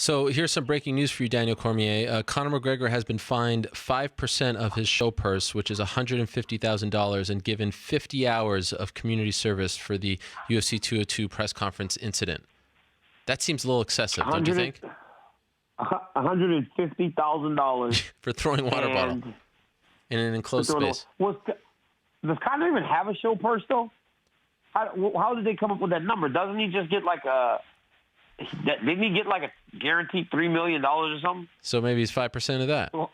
So here's some breaking news for you, Daniel Cormier. Conor McGregor has been fined 5% of his show purse, which is $150,000, and given 50 hours of community service for the UFC 202 press conference incident. That seems a little excessive, don't you think? $150,000 for throwing a water bottle in an enclosed space. Does Conor even have a show purse, though? How did they come up with that number? Doesn't he just get like a... Didn't he get like a guaranteed $3 million or something? So maybe it's 5% of that. Well,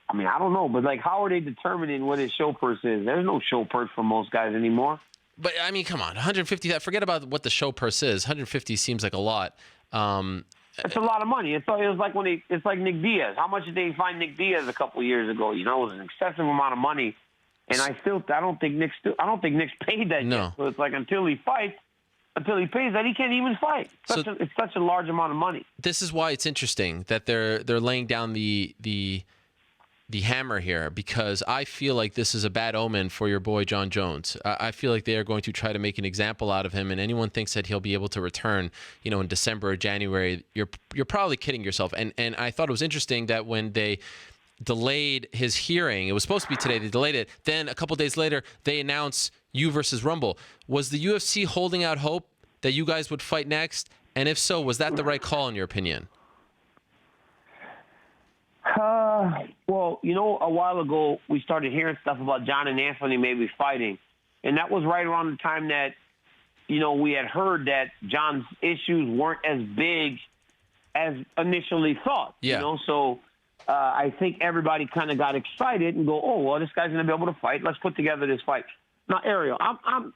I mean, I don't know, but like, how are they determining what his show purse is? There's no show purse for most guys anymore. But I mean, come on, 150. Forget about what the show purse is. 150 seems like a lot. It's a lot of money. It was like it's like Nick Diaz. How much did they find Nick Diaz a couple of years ago? You know, it was an excessive amount of money, and I don't think Nick's paid that yet. So it's like until he pays that, he can't even fight. It's such a large amount of money. This is why it's interesting that they're laying down the hammer here, because I feel like this is a bad omen for your boy John Jones. I feel like they are going to try to make an example out of him, and anyone thinks that he'll be able to return, in December or January, you're probably kidding yourself. And I thought it was interesting that when they delayed his hearing, it was supposed to be today, they delayed it. Then a couple days later, they announced you versus Rumble. Was the UFC holding out hope that you guys would fight next? And if so, was that the right call in your opinion? Well, a while ago, we started hearing stuff about John and Anthony maybe fighting. And that was right around the time that, we had heard that John's issues weren't as big as initially thought. Yeah. So I think everybody kind of got excited and go, oh, well, this guy's going to be able to fight. Let's put together this fight. Now, Ariel, I'm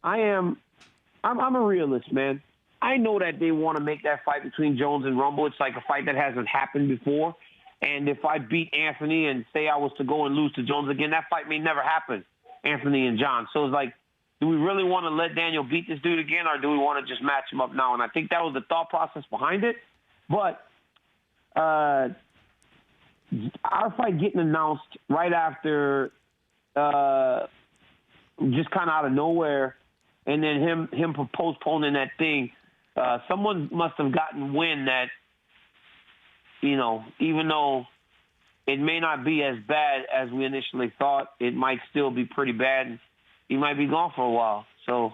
a realist, man. I know that they want to make that fight between Jones and Rumble. It's like a fight that hasn't happened before. And if I beat Anthony and say I was to go and lose to Jones again, that fight may never happen, Anthony and John. So it's like, do we really want to let Daniel beat this dude again, or do we want to just match him up now? And I think that was the thought process behind it. But our fight getting announced right after just kind of out of nowhere, and then him postponing that thing, someone must have gotten wind that, even though it may not be as bad as we initially thought, it might still be pretty bad. He might be gone for a while. So